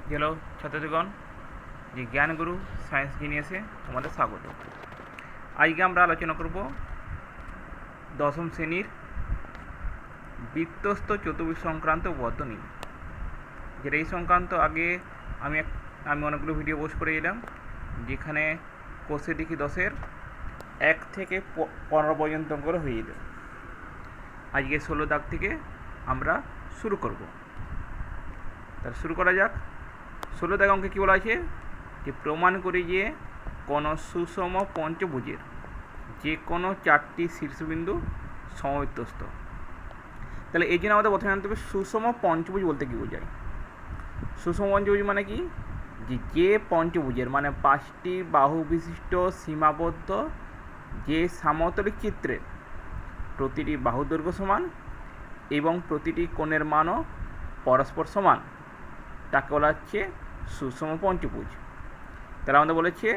Hello ছাত্রছাত্রীগণ, যে জ্ঞানগুরু science জিনিয়াসে তোমাদের স্বাগত। আজকে আমরা আলোচনা করব দশম শ্রেণীর বৃত্তস্থ চতুর্ভুজ সংক্রান্ত উপপাদ্য নিয়ে। যেটা এই সংক্রান্ত আগে আমি অনেকগুলো ভিডিও পোস্ট করে এলাম, যেখানে কোষে দেখি 10-এর 1 থেকে 15 পর্যন্ত করে হয়ে যেত। আজকে 16 দাগ থেকে আমরা শুরু করব। তাহলে শুরু করা যাক। 16 দাগ অঙ্কে কী বলা আছে, যে প্রমাণ করি যে কোনো সুষম পঞ্চভুজের যে কোনো 4টি শীর্ষবিন্দু সমবৃত্তস্থ। তাহলে এই জন্য আমাদের প্রথমে জানতে হবে সুষম পঞ্চভুজ বলতে কী বোঝায়। সুষম পঞ্চভুজ মানে কি, যে পঞ্চভুজের মানে 5টি বাহু বিশিষ্ট সীমাবদ্ধ যে সামতলিক চিত্রের প্রতিটি বাহু দৈর্ঘ্য সমান এবং প্রতিটি কোণের মানও পরস্পর সমান, তাকে বলা হচ্ছে সুষম পঞ্চভুজ। তাহলে আমাদের বলেছে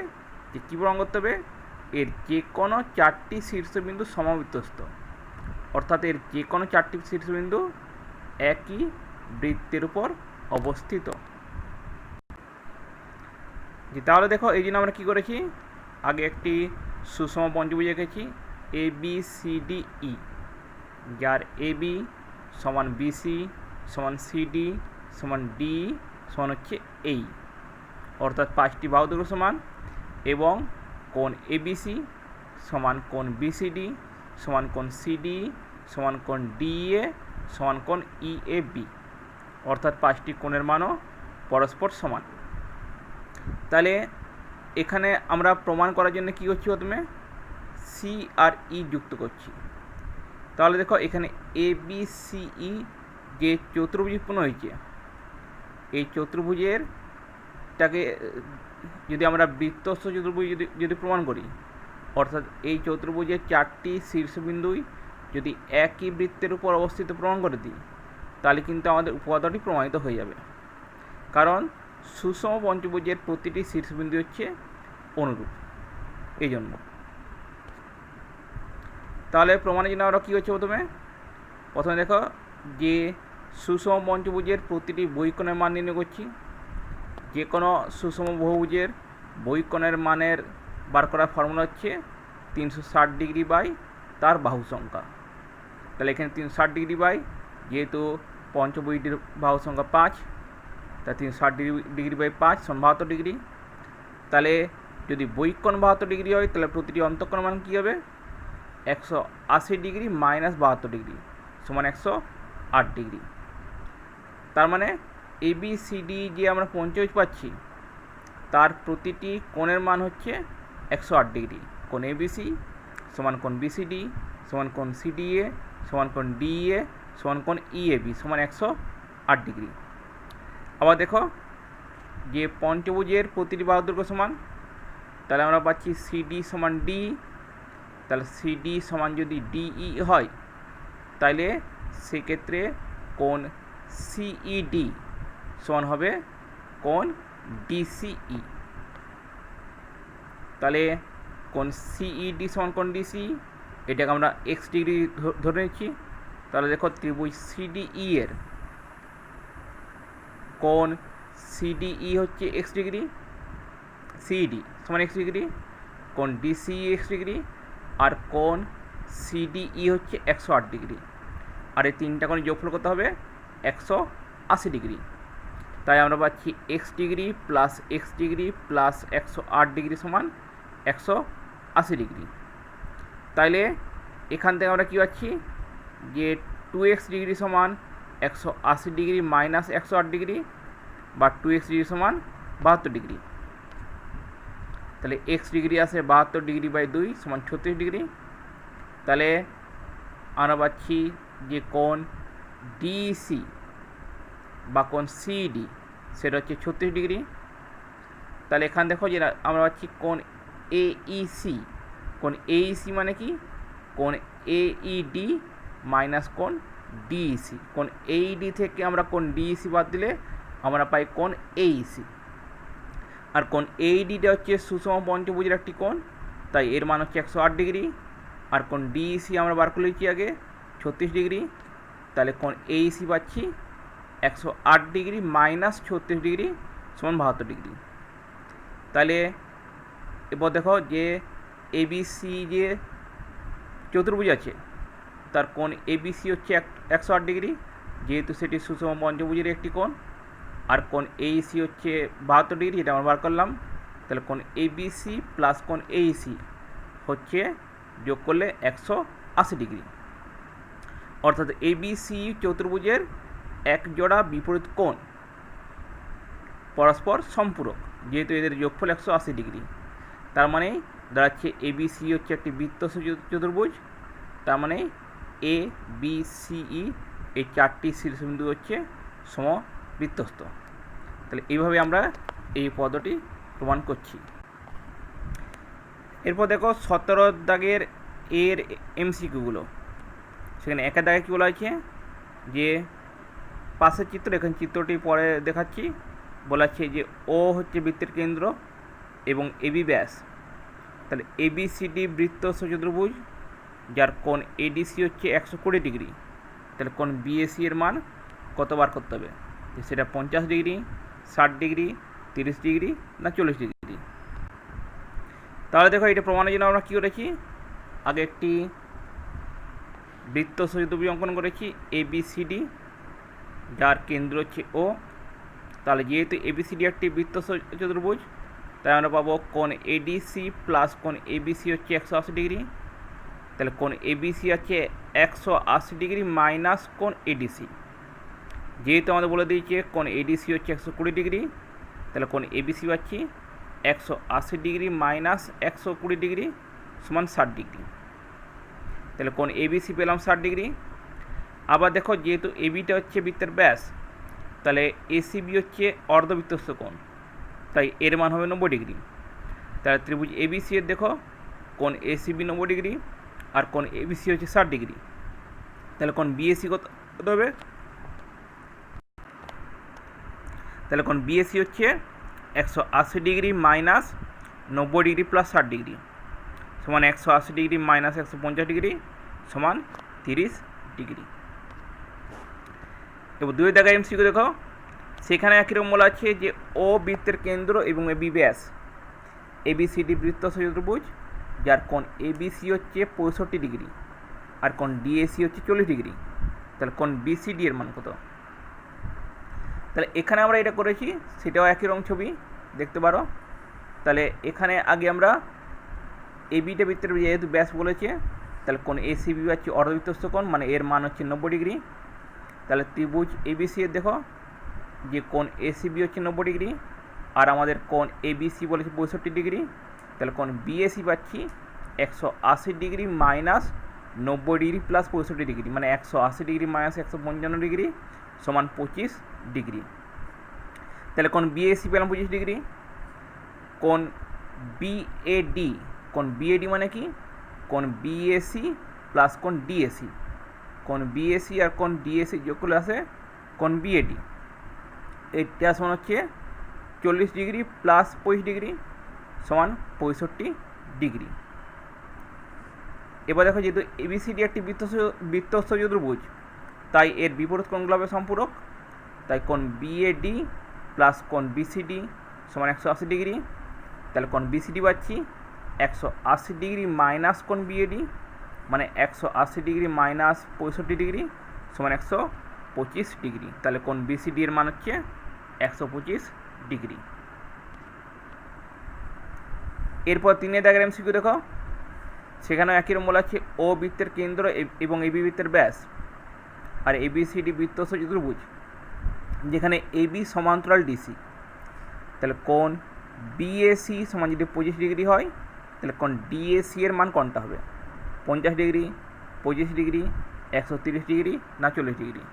যে কী প্রমাণ করতে হবে, এর যে কোনো 4টি শীর্ষবিন্দু সমবৃত্তস্থ, অর্থাৎ এর যে কোনো 4টি শীর্ষবিন্দু একই বৃত্তের উপর অবস্থিত। যে তাহলে দেখো, এই জন্য আমরা কী করেছি, আগে একটি সুষম পঞ্চভুজ এঁকেছি A B C D E, যার এ বি সমান বিসি সমান সিডি সমান ডি সমান হচ্ছে এই, অর্থাৎ 5টি বাহু দৈর্ঘ্য সমান, এবং কোণ এবিসি সমান কোণ বিসিডি সমান কোণ সিডি সমান কোণ ডিএ সমান কোণ ইএবি, অর্থাৎ 5টি কোণের মানও পরস্পর সমান। তাহলে এখানে আমরা প্রমাণ করার জন্য কী করছি, প্রথমে সি আর ই যুক্ত করছি। তাহলে দেখো, এখানে এ বি সি ই যে চতুর্ভুজ উৎপন্ন হয়েছে, এই চতুর্ভুজেরটাকে যদি আমরা বৃত্তস্থ চতুর্ভুজ যদি প্রমাণ করি, অর্থাৎ এই চতুর্ভুজের 4টি শীর্ষবিন্দুই যদি একই বৃত্তের উপর অবস্থিত প্রমাণ করে দিই, তাহলে কিন্তু আমাদের উপপাদ্যটি প্রমাণিত হয়ে যাবে। কারণ সুষম পঞ্চভুজের প্রতিটি শীর্ষবিন্দু হচ্ছে অনুরূপ, এই জন্য। তাহলে প্রমাণের জন্য আমরা কী হচ্ছে, প্রথমে দেখো যে সুষম পঞ্চভুজের প্রতিটি বহিকোণের মান নির্ণয় করছি। যে কোনো সুষম বহুভুজের বহিকোণের মানের বার করার ফর্মুলা হচ্ছে 360 ডিগ্রি বাই তার বাহু সংখ্যা। তাহলে এখানে 360 ডিগ্রি বাই, যেহেতু পঞ্চভুজটির বাহু সংখ্যা 5, তা 360 ডিগ্রি বাই 5 সমান 72 ডিগ্রি। তাহলে যদি বহিকোণ 72 ডিগ্রি হয়, তাহলে প্রতিটি অন্তঃকোণ মান কী হবে, 180 ডিগ্রি মাইনাস 72 ডিগ্রি সমান 108 ডিগ্রি। তার মানে এ বি সি ডি যে আমরা পঞ্চভুজ পাচ্ছি, তার প্রতিটি কোণের মান হচ্ছে 108 ডিগ্রি। কোণ এবিসি সমান কোণ বিসিডি সমান কোণ সিডিএ সমান কোণ ডিএ সমান কোণ ইএবি সমান 108 ডিগ্রি। আবার দেখো, যে পঞ্চভুজের প্রতিটি বাহু দৈর্ঘ্য সমান, তাহলে আমরা পাচ্ছি সিডি সমান ডি। তাহলে সিডি সমান যদি ডিই হয়, তাহলে সেক্ষেত্রে কোণ সিইডি সমান হবে কোণ ডিসিই। তাহলে কোণ সিইডি সমান কোণ ডিসি, এটাকে আমরা এক্স ডিগ্রি ধরে নিচ্ছি। তাহলে দেখো, ত্রিভুজ সিডিই এর কোণ সিডিই হচ্ছে এক্স ডিগ্রি, সিইডি সমান এক্স ডিগ্রি, কোণ ডিসিই এক্স ডিগ্রি, আর কোণ সিডিই হচ্ছে 108 ডিগ্রি। আর এই তিনটা কোণ যোগফল করতে হবে 180 ডিগ্রি। তাই আমরা পাচ্ছি x degree plus x degree plus 108 degree সমান 180 ডিগ্রি। তাইলে এখান থেকে আমরা কী পাচ্ছি, যে 2x ডিগ্রি সমান 180 ডিগ্রি মাইনাস 108 ডিগ্রি, বা 2x ডিগ্রি সমান 72 ডিগ্রি। তাহলে এক্স ডিগ্রি আসে 72 ডিগ্রি বাই 2 সমান 36 ডিগ্রি। তাহলে আমরা পাচ্ছি যে কোণ ডিসি বা কোণ সিডি সেটা হচ্ছে 36 ডিগ্রি। তাহলে এখান দেখো যে আমরা পাচ্ছি কোণ এইসি। কোণ এইসি মানে কি, কোণ এইডি মাইনাস কোণ ডিসি। কোণ এইডি থেকে আমরা কোণ ডিসি বাদ দিলে আমরা পাই কোণ এইসি। আর কোণ এইডিটা হচ্ছে সুষম পঞ্চভুজের একটি কোণ, তাই এর মান হচ্ছে 108 ডিগ্রি। আর কোণ ডিসি আমরা বার করে নিচ্ছি আগে 36 ডিগ্রি। তাহলে কোণ এইসি পাচ্ছি 108 ডিগ্রি মাইনাস 36 ডিগ্রি সমান 72 ডিগ্রি। তাহলে এবার দেখো যে এবিসি যে চতুর্ভুজ আছে তার কোণ এবিসি হচ্ছে 108 ডিগ্রি, যেহেতু সেটি সুষম পঞ্চভুজের একটি কোণ, আর কোণ এইসি হচ্ছে 72 ডিগ্রি, এটা আমরা বার করলাম। তাহলে কোণ এবিসি প্লাস কোণ এইসি হচ্ছে যোগ করলে 180 ডিগ্রি। অর্থাৎ এবিসি চতুর্ভুজের এক জোড়া বিপরীত কোণ পরস্পর সম্পূরক, যেহেতু এদের যোগফল 180 ডিগ্রি। তার মানে দাঁড়াচ্ছে এবিসি হচ্ছে একটি বৃত্তস্থ চতুর্ভুজ, তার মানে এ বি সিই এই চারটি শীর্ষবিন্দু হচ্ছে সমবৃত্তস্থ। তাহলে এইভাবে আমরা এই পদ্ধতি প্রমাণ করছি। এরপর দেখো 17 দাগের এর এমসিকিউগুলো। সেখানে একের দাগে কী বলা হয়েছে যে পাশের চিত্র, এখানে চিত্রটি পরে দেখাচ্ছি, বলা আছে যে ও হচ্ছে বৃত্তের কেন্দ্র এবং এবি ব্যাস। তাহলে এবিসিডি বৃত্তস্থ চতুর্ভুজ যার কোণ এডিসি হচ্ছে 120 ডিগ্রি। তাহলে কোণ বিএসি এর মান কতবার করতে হবে, সেটা 50 ডিগ্রি, 60 ডিগ্রি, 30 ডিগ্রি না 40 ডিগ্রি। তাহলে দেখো এটা প্রমাণের জন্য আমরা কী করেছি, আগে একটি বৃত্তস্থ চতুর্ভুজ অঙ্কন করেছি এবিসিডি, যার কেন্দ্র হচ্ছে ও। তাহলে যেহেতু এবিসিডি একটি বৃত্তস্থ চতুর্ভুজ, তাই আমরা পাবো কোণ এডিসি প্লাস কোণ এবিসি হচ্ছে 180 ডিগ্রি। তাহলে কোণ এবিসি আছে 180 ডিগ্রি মাইনাস কোণ এডিসি, যেহেতু আমাদের বলে দিয়েছে কোণ এডিসি হচ্ছে 120 ডিগ্রি, তাহলে কোণ এবিসি পাচ্ছি 180 ডিগ্রি মাইনাস 120 ডিগ্রি সমান 60 ডিগ্রি। তাহলে কোণ এবিসি পেলাম 60 ডিগ্রি। আবার দেখো যেহেতু এবিটা হচ্ছে বৃত্তের ব্যাস, তাহলে এসিবি হচ্ছে অর্ধবৃত্তস্থ কোণ, তাই এর মান হবে 90 ডিগ্রি। তাহলে ত্রিভুজ এবিসি এর দেখো কোণ এসিবি 90 ডিগ্রি আর কোণ এবিসি হচ্ছে 60 ডিগ্রি। তাহলে কোণ বিএসি কত হবে, তাহলে কোণ বিএসি হচ্ছে 180 degree minus 90 degree plus 60 degree সমান 180 ডিগ্রি মাইনাস 150 ডিগ্রি সমান 30 ডিগ্রি। এবার দুই দাগের এমসিকিউ দেখো, সেখানে একই রকম বলা আছে যে ও বৃত্তের কেন্দ্র এবং এবি ব্যাস। এবিসিডি বৃত্তস্থ চতুর্ভুজ যার কোণ এবিসি হচ্ছে 65 ডিগ্রি আর কোণ ডিএসি হচ্ছে 40 ডিগ্রি। তাহলে কোণ বিসিডি এর মান কত? তাহলে এখানে আমরা এটা করেছি, সেটাও একই রকম ছবি দেখতে পারো। তাহলে এখানে আগে আমরা এবিটা বৃত্তের যেহেতু ব্যাস বলেছে, তাহলে কোণ এসিবি হচ্ছে অর্ধবৃত্তস্থ কোণ, মানে এর মান হচ্ছে 90 ডিগ্রি। তাহলে ত্রিভুজ এবিসি এর দেখো যে কোণ এসিবি হচ্ছে 90 ডিগ্রি আর আমাদের কোণ এবিসি বলেছে 65 ডিগ্রি। তাহলে কোণ বিএসি পাচ্ছি 180 degree minus 90 degree plus 65 degree, মানে 180 ডিগ্রি মাইনাস 155 ডিগ্রি সমান 25 ডিগ্রি। তাহলে কোণ বিএসি পেলাম 25 ডিগ্রি। কোণ বিএডি, কোণ বিএডি মানে কি, কোণ বিএসি প্লাস কোণ ডিএসি। কোণ বিএসি আর কোণ ডিএসি যোগ করলে আসে কোণ বিএডি। এটা সমান হচ্ছে 40 ডিগ্রি প্লাস 25 ডিগ্রি সমান 65 ডিগ্রি। এবার দেখো যেহেতু এবিসিডি একটি বৃত্তস্থ চতুর্ভুজ, তাই এর বিপরীত কোণগুলো হবে সম্পূরক। তাই কোণ বিএডি প্লাস কোণ বিসিডি সমান 180 ডিগ্রি। তাহলে কোণ বিসিডি পাচ্ছি 180 ডিগ্রি মাইনাস কোণ বিএডি, মানে 180 ডিগ্রি মাইনাস 65 ডিগ্রি সমান 125 ডিগ্রি। তাহলে কোণ বিসিডি এর মান হচ্ছে 125 ডিগ্রি। এরপর 3 দাগের এমসিকিউ দেখো, সেখানেও একই রকম বলা আছে ও বৃত্তের কেন্দ্র এবং এবি বৃত্তের ব্যাস আর এবিসিডি বৃত্তস্থ চতুর্ভুজ যেখানে এবি সমান্তরাল ডিসি। তাহলে কোণ বিএসি সমান যদি 25 ডিগ্রি হয়, তাহলে কোণ ডিএসি এর মান কোনটা হবে, 50 ডিগ্রি, 25 ডিগ্রি, 130 ডিগ্রি না 40 ডিগ্রি।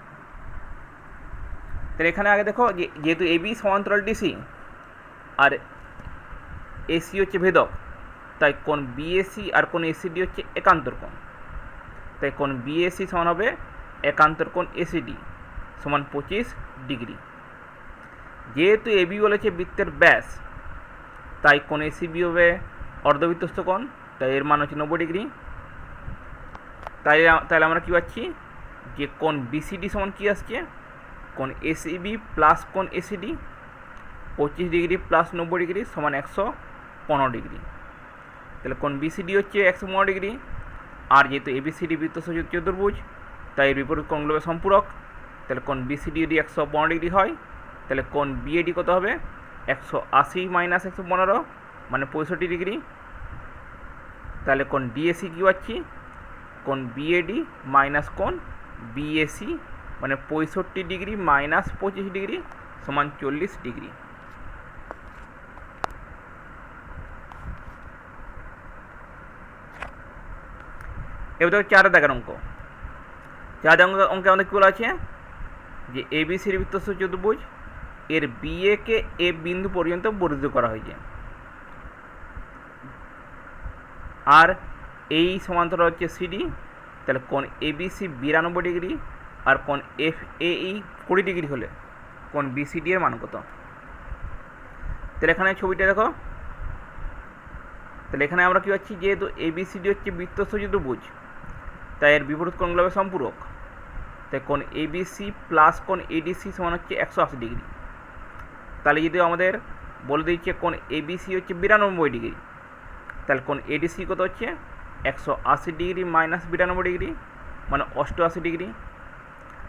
তাহলে এখানে আগে দেখো যেহেতু এবি সমান্তরাল ডিসি আর এসি হচ্ছে ভেদক, তাই কোণ বিএসি আর কোণ এসিডি হচ্ছে একান্তর কোণ। তাই কোণ বিএসি সমান হবে একান্তর কোণ এসিডি সমান 25 ডিগ্রি। যেহেতু এবি বলেছে বৃত্তের ব্যাস, তাই কোণ এসিবি হবে অর্ধবৃত্তস্থ কোণ, তাই এর মান হচ্ছে 90 ডিগ্রি। তাহলে আমরা কী পাচ্ছি যে কোণ বিসিডি সমান কী আসছে, কোণ এসিবি প্লাস কোণ এসিডি। 25 ডিগ্রি প্লাস 90 ডিগ্রি সমান 115 ডিগ্রি। তাহলে কোণ বিসিডি হচ্ছে 115 ডিগ্রি, আর যেহেতু এবিসিডি বৃত্তসদৃশ চতুর্ভুজ তাই এর বিপরীত কোণগুলো সম্পূরক। তাহলে কোণ বিসিডি যদি 115 ডিগ্রি হয় তাহলে কোণ বিএডি কত হবে? 180 মাইনাস 115 মানে 65 ডিগ্রি। তাহলে কোণ ডিএসি কী পাচ্ছি? কোণ বিএডি মাইনাস কোণ বিএসি মানে 65 ডিগ্রি মাইনাস 25 ডিগ্রি সমান 40 ডিগ্রি। এবার দেখো 4 দাগের অঙ্ক। 4 দাগের অঙ্কে আমাদের কী বলা আছে যে এবিসির বৃত্তসদৃশ চতুর্ভুজ এর বিএকে এ বিন্দু পর্যন্ত বর্ধিত করা হয়েছে, আর এই সমান্তরাল হচ্ছে সিডি। তাহলে কোণ এবিসি 92 ডিগ্রি আর কোণ এফ এই 20 ডিগ্রি হলে কোণ বিসিডি এর মান কত? তাহলে এখানে ছবিটা দেখো। তাহলে এখানে আমরা কী পাচ্ছি, যেহেতু এবিসিডি হচ্ছে বৃত্তসদৃশ চতুর্ভুজ তাই এর বিপরীত কোণগুলো হবে সম্পূরক। তাই কোণ এবিসি প্লাস কোণ এডিসি সমান হচ্ছে 180 ডিগ্রি। তাহলে যদি আমাদের বলে দিচ্ছে কোণ এবিসি হচ্ছে 92 ডিগ্রি, তাহলে কোণ এডিসি কত হচ্ছে? 180 ডিগ্রি মাইনাস 92 ডিগ্রি মানে 88 ডিগ্রি।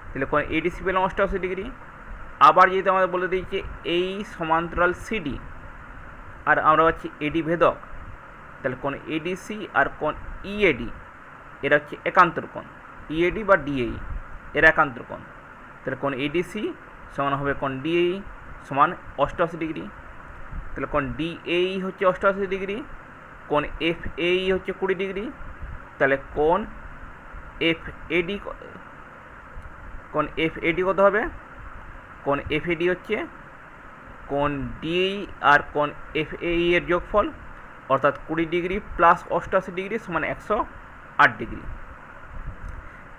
তাহলে কোণ এডিসি পেলাম 88 ডিগ্রি। আবার যেহেতু আমাদের বলে দিচ্ছে এই সমান্তরাল সিডি আর আমরা পাচ্ছি এডি ভেদক, তাহলে কোণ এডিসি আর কোণ ইএডি এরা হচ্ছে একান্তর কোণ, ইএডি বা ডিএই এরা একান্তর কোণ। তাহলে কোণ এডিসি সমান হবে কোণ ডিএই সমান 88 ডিগ্রি। তাহলে কোণ ডিএই হচ্ছে 88 ডিগ্রি, কোণ এফ এই হচ্ছে 20 ডিগ্রি। তাহলে কোণ এফ এডি কত হবে? কোণ এফ এডি হচ্ছে কোণ ডিএই আর কোণ এফ এই এর যোগফল, অর্থাৎ 20 ডিগ্রি প্লাস 88 ডিগ্রি সমান 108 ডিগ্রি।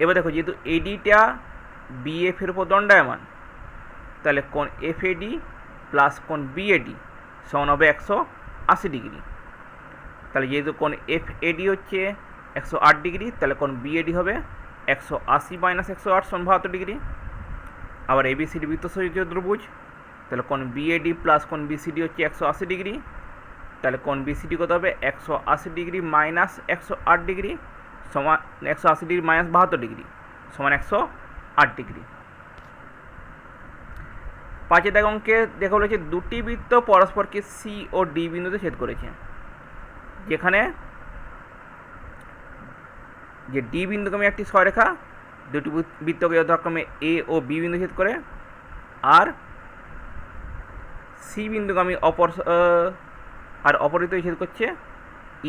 এবার দেখো যেহেতু এডিটা বিএফ এর উপর দণ্ডায়মান, তাহলে কোণ এফ এডি প্লাস কোণ বিএডি সমান হবে 180 ডিগ্রি। তাহলে যেহেতু কোণ এফ এডি হচ্ছে 108 ডিগ্রি, তাহলে কোণ বিএডি হবে 180 মাইনাস 108 সমান 72 ডিগ্রি। আবার এবিসিডি বৃত্তসদৃশ চতুর্ভুজ, তাহলে কোণ বিএডি প্লাস কোণ বিসিডি হচ্ছে 180 ডিগ্রি। তাহলে কোণ বিসিডি কত হবে? 180 ডিগ্রি মাইনাস 108 ডিগ্রি সমান 180 ডিগ্রি মাইনাস 72 ডিগ্রি সমান 108 ডিগ্রি। 5 দাগের অঙ্কে দেখা বলেছে দুটি বৃত্ত পরস্পরকে সি ও ডি বিন্দুতে ছেদ করেছে, যেখানে যে ডি বিন্দুগামী একটি সরেখা দুটি বৃত্তকে যথাক্রমে এ ও বি বিন্দু ছেদ করে, আর সি বিন্দুগামী অপরিত ছেদ করছে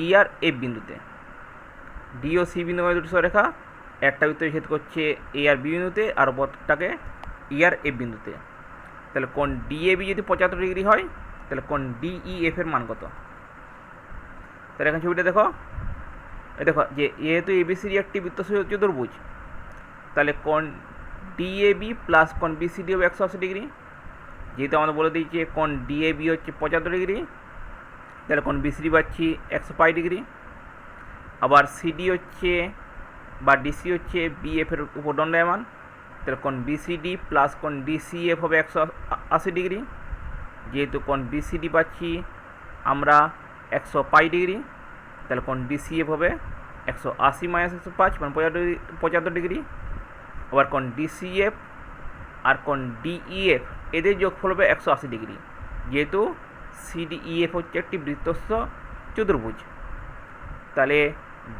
ই আর এফ বিন্দুতে। ডি ও সি বিন্দুগামী দুটি সরেখা একটা বৃত্ত ছেদ করছে এ আর বি বিন্দুতে আর অপরটাকে ই আর এফ বিন্দুতে। তাহলে কোণ ডিএবি যদি 75 ডিগ্রি হয় তাহলে কোণ ডিইএফ এর মান কত? তাহলে এখন ছবিটা দেখো, দেখো যে যেহেতু এবিসিডি একটি বৃত্তসদৃশ চতুর্ভুজ তাহলে কোণ ডিএবি প্লাস কোণ বিসিডি হবে 180 ডিগ্রি। যেহেতু আমাদের বলে দিয়েছে কোণ ডিএবি হচ্ছে 75 ডিগ্রি, তাহলে কোণ বিসিডি পাচ্ছি 105 ডিগ্রি। আবার সিডি হচ্ছে বা ডিসি হচ্ছে বিএফ এর উপর দণ্ডায়মান, তাহলে কোণ বিসিডি প্লাস কোণ ডিসিএফ হবে 180 ডিগ্রি। যেহেতু কোণ বিসিডি পাচ্ছি আমরা 105 ডিগ্রি, তাহলে কোণ ডিসিএফ হবে 180 মাইনাস 105 মানে 75 ডিগ্রি। আবার কোণ ডিসিএফ আর কোণ ডিইএফ এদের যোগফল হবে 180 ডিগ্রি। যেহেতু সিডিইএফ হচ্ছে একটি বৃত্তস্থ চতুর্ভুজ, তাহলে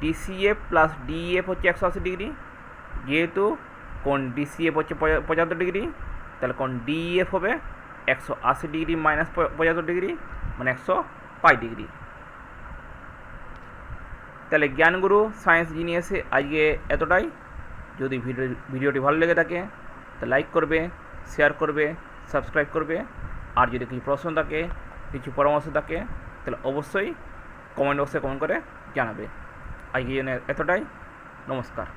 ডিসিএফ প্লাস ডিইএফ হচ্ছে 180 ডিগ্রি। যেহেতু কোণ ডিসিএফ হচ্ছে 75 ডিগ্রি, তাহলে কোণ ডিইএফ হবে 180 ডিগ্রি মাইনাস 75 ডিগ্রি মানে 105 ডিগ্রি। তাহলে জ্ঞানগুরু সায়েন্স জিনিয়াসে আজকে এতটাই। যদি ভিডিওটি ভালো লেগে থাকে তো লাইক করবে, শেয়ার করবে, সাবস্ক্রাইব করবে। আর যদি কিছু প্রশ্ন থাকে, কিছু পরামর্শ থাকে তাহলে অবশ্যই কমেন্ট বক্সে কমেন্ট করে জানাবে। আজকে জন্য এতটাই, নমস্কার।